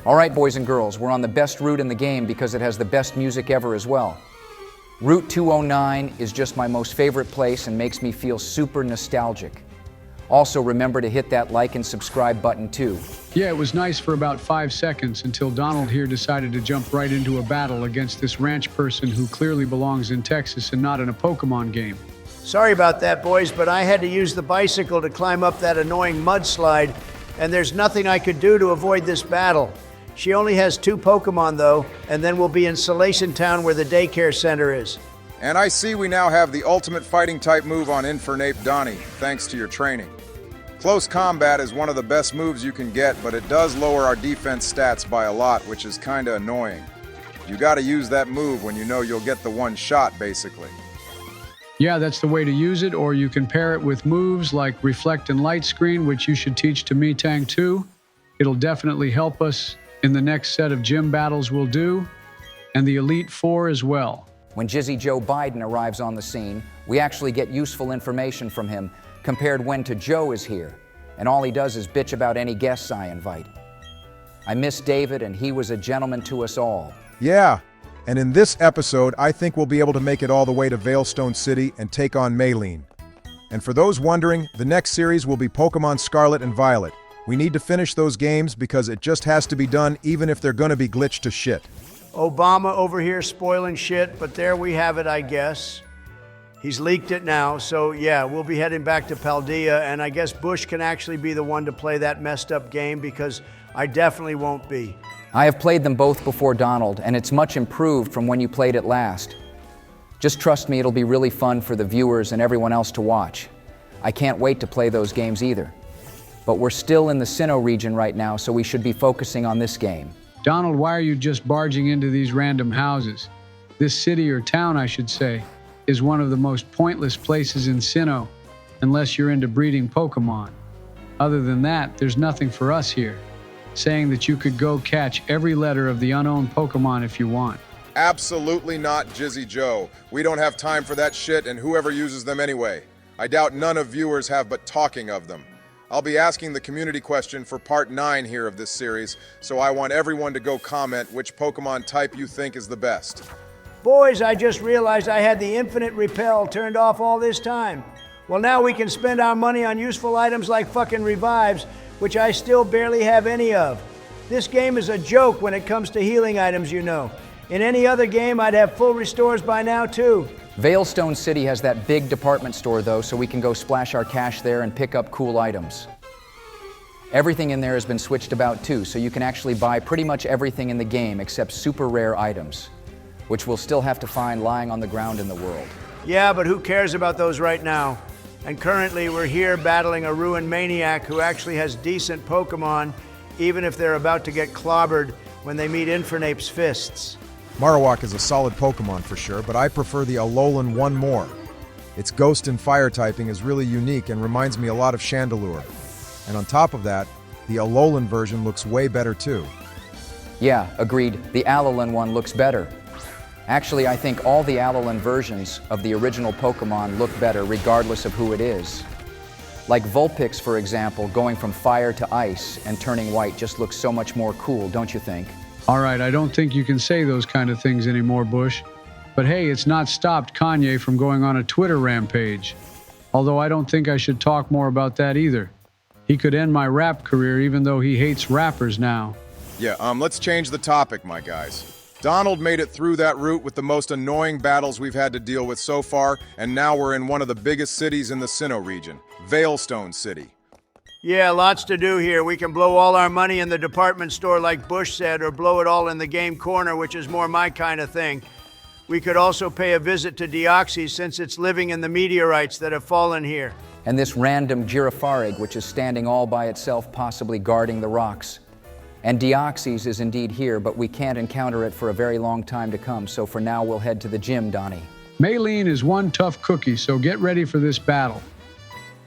All right, boys and girls, we're on the best route in the game because it has the best music ever as well. Route 209 is just my most favorite place and makes me feel super nostalgic. Also, remember to hit that like and subscribe button too. Yeah, it was nice for about 5 seconds until Donald here decided to jump right into a battle against this ranch person who clearly belongs in Texas and not in a Pokemon game. Sorry about that, boys, but I had to use the bicycle to climb up that annoying mudslide, and there's nothing I could do to avoid this battle. She only has 2 Pokemon, though, and then we'll be in Salation Town where the daycare center is. And I see we now have the ultimate fighting type move on Infernape Donnie, thanks to your training. Close combat is one of the best moves you can get, but it does lower our defense stats by a lot, which is kinda annoying. You gotta use that move when you know you'll get the one shot, basically. Yeah, that's the way to use it, or you can pair it with moves like Reflect and Light Screen, which you should teach to Metang too. It'll definitely help us in the next set of gym battles we'll do, and the Elite Four as well. When Jizzy Joe Biden arrives on the scene, we actually get useful information from him compared when to Joe is here, and all he does is bitch about any guests I invite. I miss David, and he was a gentleman to us all. Yeah, and in this episode, I think we'll be able to make it all the way to Veilstone City and take on Maylene. And for those wondering, the next series will be Pokemon Scarlet and Violet. We need to finish those games because it just has to be done even if they're gonna be glitched to shit. Obama over here spoiling shit, but there we have it, I guess. He's leaked it now, so yeah, we'll be heading back to Paldea, and I guess Bush can actually be the one to play that messed up game because I definitely won't be. I have played them both before, Donald, and it's much improved from when you played it last. Just trust me, it'll be really fun for the viewers and everyone else to watch. I can't wait to play those games either. But we're still in the Sinnoh Region right now, so we should be focusing on this game. Donald, why are you just barging into these random houses? This city, or town I should say, is one of the most pointless places in Sinnoh, unless you're into breeding Pokemon. Other than that, there's nothing for us here, saying that you could go catch every letter of the unowned Pokemon if you want. Absolutely not, Jizzy Joe. We don't have time for that shit and whoever uses them anyway. I doubt none of viewers have but talking of them. I'll be asking the community question for part 9 here of this series, so I want everyone to go comment which Pokemon type you think is the best. Boys, I just realized I had the infinite repel turned off all this time. Well, now we can spend our money on useful items like fucking revives, which I still barely have any of. This game is a joke when it comes to healing items, you know. In any other game, I'd have full restores by now, too. Veilstone City has that big department store, though, so we can go splash our cash there and pick up cool items. Everything in there has been switched about, too, so you can actually buy pretty much everything in the game except super rare items, which we'll still have to find lying on the ground in the world. Yeah, but who cares about those right now? And currently, we're here battling a ruined maniac who actually has decent Pokemon, even if they're about to get clobbered when they meet Infernape's fists. Marowak is a solid Pokemon for sure, but I prefer the Alolan one more. Its ghost and fire typing is really unique and reminds me a lot of Chandelure. And on top of that, the Alolan version looks way better too. Yeah, agreed. The Alolan one looks better. Actually, I think all the Alolan versions of the original Pokemon look better regardless of who it is. Like Vulpix, for example, going from fire to ice and turning white just looks so much more cool, don't you think? All right, I don't think you can say those kind of things anymore, Bush. But hey, it's not stopped Kanye from going on a Twitter rampage. Although I don't think I should talk more about that either. He could end my rap career even though he hates rappers now. Yeah, let's change the topic, my guys. Donald made it through that route with the most annoying battles we've had to deal with so far, and now we're in one of the biggest cities in the Sinnoh region, Veilstone City. Yeah, lots to do here. We can blow all our money in the department store like Bush said, or blow it all in the game corner, which is more my kind of thing. We could also pay a visit to Deoxys since it's living in the meteorites that have fallen here. And this random Girafarig, which is standing all by itself, possibly guarding the rocks. And Deoxys is indeed here, but we can't encounter it for a very long time to come, so for now we'll head to the gym, Donnie. Maylene is one tough cookie, so get ready for this battle.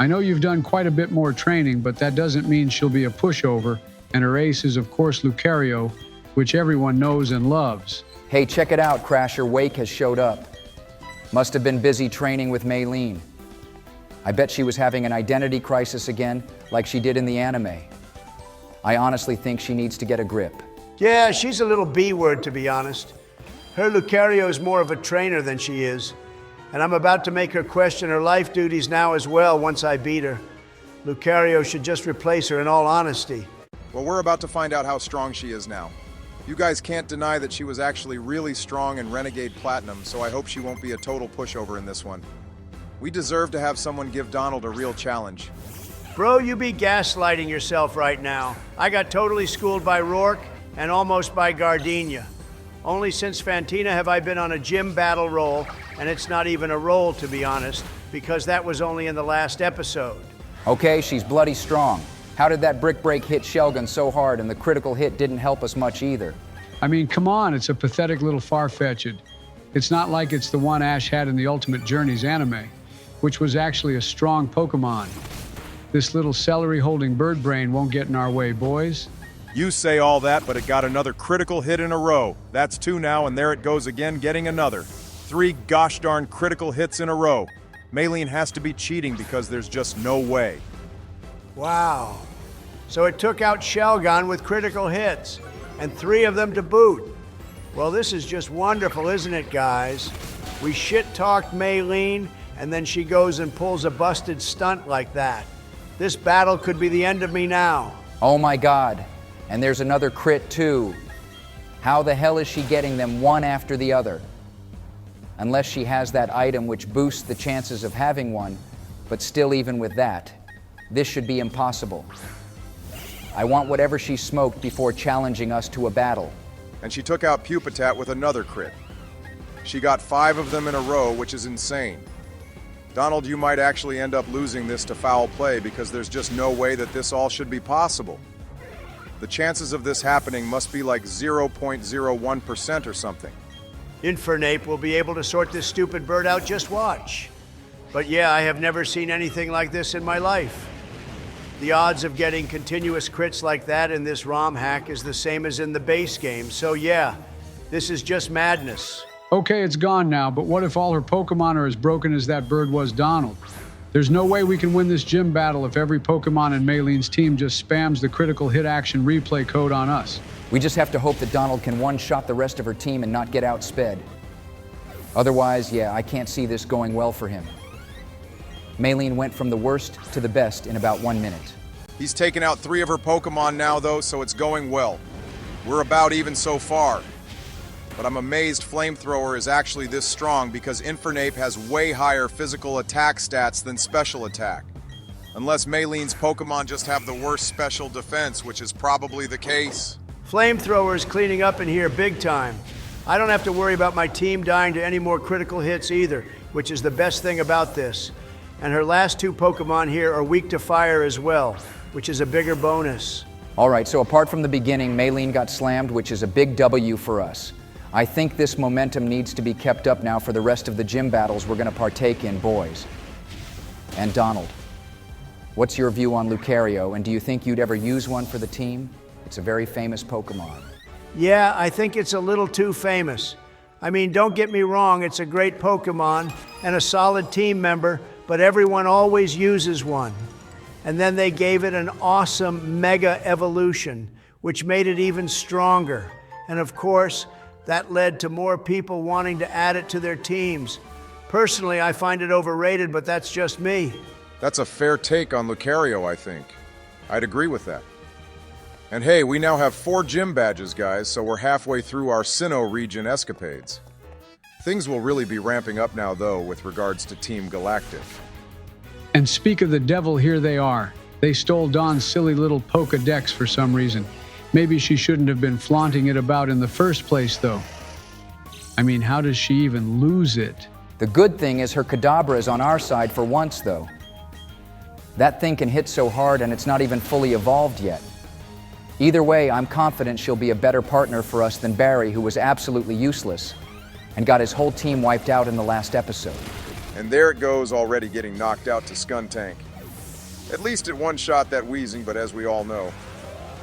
I know you've done quite a bit more training, but that doesn't mean she'll be a pushover, and her ace is of course Lucario, which everyone knows and loves. Hey, check it out, Crasher. Wake has showed up. Must have been busy training with Maylene. I bet she was having an identity crisis again, like she did in the anime. I honestly think she needs to get a grip. Yeah, she's a little B-word, to be honest. Her Lucario's more of a trainer than she is. And I'm about to make her question her life duties now as well once I beat her. Lucario should just replace her in all honesty. Well, we're about to find out how strong she is now. You guys can't deny that she was actually really strong in Renegade Platinum, so I hope she won't be a total pushover in this one. We deserve to have someone give Donald a real challenge. Bro, you be gaslighting yourself right now. I got totally schooled by Rourke and almost by Gardenia. Only since Fantina have I been on a gym battle roll, and it's not even a roll, to be honest, because that was only in the last episode. Okay, she's bloody strong. How did that brick break hit Shelgun so hard and the critical hit didn't help us much either? I mean, come on, it's a pathetic little far-fetched. It's not like it's the one Ash had in the Ultimate Journeys anime, which was actually a strong Pokemon. This little celery-holding bird brain won't get in our way, boys. You say all that, but it got another critical hit in a row. That's 2 now, and there it goes again, getting another. 3 gosh darn critical hits in a row. Maylene has to be cheating because there's just no way. Wow. So it took out Shelgon with critical hits, and 3 of them to boot. Well, this is just wonderful, isn't it, guys? We shit-talked Maylene, and then she goes and pulls a busted stunt like that. This battle could be the end of me now. Oh my God. And there's another crit too. How the hell is she getting them one after the other? Unless she has that item which boosts the chances of having one, but still even with that, this should be impossible. I want whatever she smoked before challenging us to a battle. And she took out Pupitat with another crit. She got 5 of them in a row, which is insane. Donald, you might actually end up losing this to foul play because there's just no way that this all should be possible. The chances of this happening must be like 0.01% or something. Infernape will be able to sort this stupid bird out, just watch. But yeah, I have never seen anything like this in my life. The odds of getting continuous crits like that in this ROM hack is the same as in the base game, so yeah, this is just madness. Okay, it's gone now, but what if all her Pokemon are as broken as that bird was Donald? There's no way we can win this gym battle if every Pokemon in Maylene's team just spams the critical hit action replay code on us. We just have to hope that Donald can one-shot the rest of her team and not get outsped. Otherwise, yeah, I can't see this going well for him. Maylene went from the worst to the best in about 1 minute. He's taken out 3 of her Pokemon now, though, so it's going well. We're about even so far. But I'm amazed Flamethrower is actually this strong because Infernape has way higher physical attack stats than special attack. Unless Maylene's Pokemon just have the worst special defense, which is probably the case. Flamethrower's cleaning up in here big time. I don't have to worry about my team dying to any more critical hits either, which is the best thing about this. And her last 2 Pokemon here are weak to fire as well, which is a bigger bonus. All right, so apart from the beginning, Maylene got slammed, which is a big W for us. I think this momentum needs to be kept up now for the rest of the gym battles we're going to partake in, boys. And Donald, what's your view on Lucario, and do you think you'd ever use one for the team? It's a very famous Pokemon. Yeah, I think it's a little too famous. I mean, don't get me wrong, it's a great Pokemon and a solid team member, but everyone always uses one. And then they gave it an awesome mega evolution, which made it even stronger. And of course, that led to more people wanting to add it to their teams. Personally, I find it overrated, but that's just me. That's a fair take on Lucario, I think. I'd agree with that. And hey, we now have 4 gym badges, guys, so we're halfway through our Sinnoh Region escapades. Things will really be ramping up now, though, with regards to Team Galactic. And speak of the devil, here they are. They stole Dawn's silly little Pokedex for some reason. Maybe she shouldn't have been flaunting it about in the first place, though. I mean, how does she even lose it? The good thing is her Kadabra is on our side for once, though. That thing can hit so hard and it's not even fully evolved yet. Either way, I'm confident she'll be a better partner for us than Barry, who was absolutely useless and got his whole team wiped out in the last episode. And there it goes, already getting knocked out to Skuntank. At least it one-shot that Weezing, but as we all know,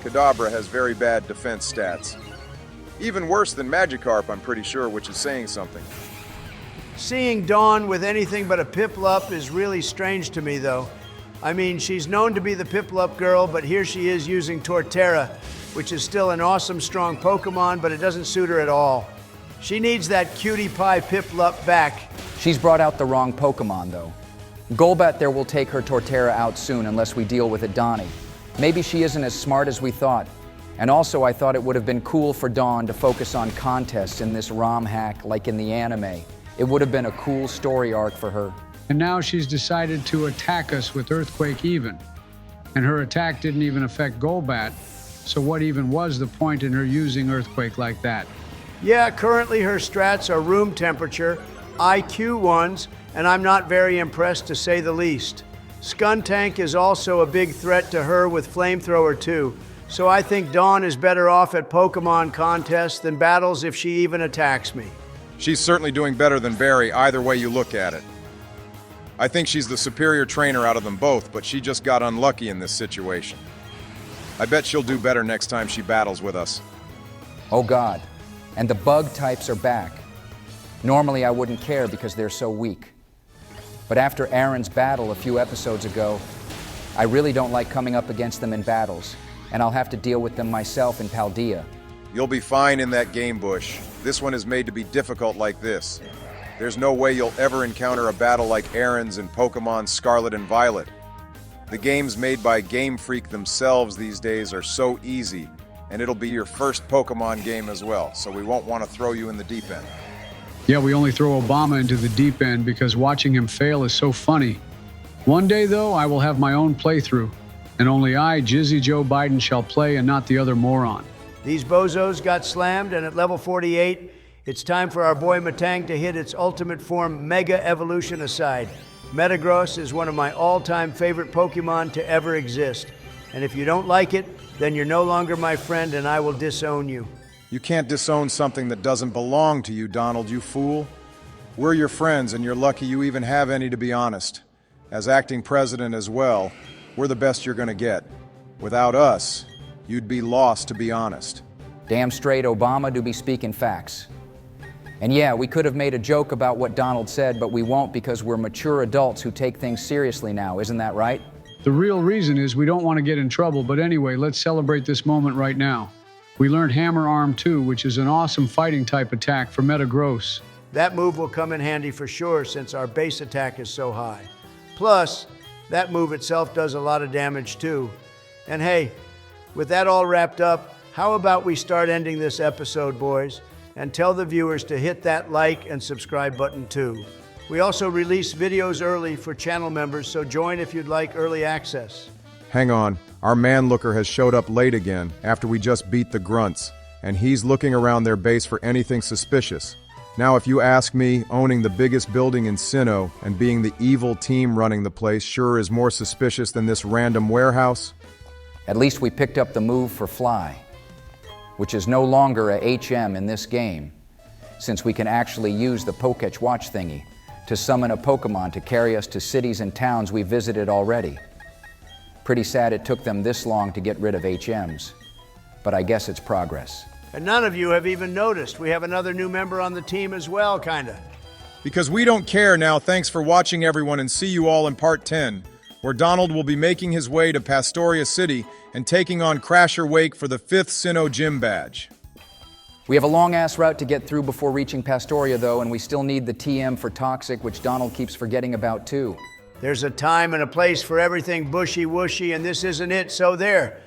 Kadabra has very bad defense stats. Even worse than Magikarp, I'm pretty sure, which is saying something. Seeing Dawn with anything but a Piplup is really strange to me, though. I mean, she's known to be the Piplup girl, but here she is using Torterra. which is still an awesome, strong Pokemon, but it doesn't suit her at all. She needs that cutie pie Piplup back. She's brought out the wrong Pokemon, though. Golbat there will take her Torterra out soon unless we deal with it, Donnie. Maybe she isn't as smart as we thought. And also, I thought it would have been cool for Dawn to focus on contests in this ROM hack like in the anime. It would have been a cool story arc for her. And now she's decided to attack us with Earthquake even. And her attack didn't even affect Golbat, so what even was the point in her using Earthquake like that? Yeah, currently her strats are room temperature, IQ ones, and I'm not very impressed to say the least. Skuntank is also a big threat to her with Flamethrower too, so I think Dawn is better off at Pokemon contests than battles if she even attacks me. She's certainly doing better than Barry, either way you look at it. I think she's the superior trainer out of them both, but she just got unlucky in this situation. I bet she'll do better next time she battles with us. Oh God, and the bug types are back. Normally I wouldn't care because they're so weak. But after Aaron's battle a few episodes ago, I really don't like coming up against them in battles, and I'll have to deal with them myself in Paldea. You'll be fine in that game, Bush. This one is made to be difficult like this. There's no way you'll ever encounter a battle like Aaron's in Pokemon Scarlet and Violet. The games made by Game Freak themselves these days are so easy, and it'll be your first Pokemon game as well, so we won't want to throw you in the deep end. Yeah, we only throw Obama into the deep end because watching him fail is so funny. One day, though, I will have my own playthrough, and only I, Jizzy Joe Biden, shall play and not the other moron. These bozos got slammed, and at level 48, it's time for our boy Matang to hit its ultimate form Mega Evolution aside. Metagross is one of my all-time favorite Pokemon to ever exist. And if you don't like it, then you're no longer my friend and I will disown you. You can't disown something that doesn't belong to you, Donald, you fool. We're your friends, and you're lucky you even have any, to be honest. As acting president as well, we're the best you're gonna get. Without us, you'd be lost, to be honest. Damn straight Obama do be speaking facts. And yeah, we could have made a joke about what Donald said, but we won't because we're mature adults who take things seriously now, isn't that right? The real reason is we don't want to get in trouble, but anyway, let's celebrate this moment right now. We learned Hammer Arm 2, which is an awesome fighting type attack for Metagross. That move will come in handy for sure since our base attack is so high. Plus, that move itself does a lot of damage too. And hey, with that all wrapped up, how about we start ending this episode, boys? And tell the viewers to hit that like and subscribe button too. We also release videos early for channel members, so join if you'd like early access. Hang on, our man looker has showed up late again after we just beat the grunts, and he's looking around their base for anything suspicious. Now, if you ask me, owning the biggest building in Sinnoh and being the evil team running the place sure is more suspicious than this random warehouse. At least we picked up the move for Fly, which is no longer a HM in this game, since we can actually use the Poketch Watch thingy to summon a Pokemon to carry us to cities and towns we visited already. Pretty sad it took them this long to get rid of HMs, but I guess it's progress. And none of you have even noticed. We have another new member on the team as well, kinda. Because we don't care now, thanks for watching everyone, and see you all in part 10, where Donald will be making his way to Pastoria City and taking on Crasher Wake for the 5th Sinnoh Gym badge. We have a long-ass route to get through before reaching Pastoria, though, and we still need the TM for Toxic, which Donald keeps forgetting about, too. There's a time and a place for everything bushy-wushy, and this isn't it, so there.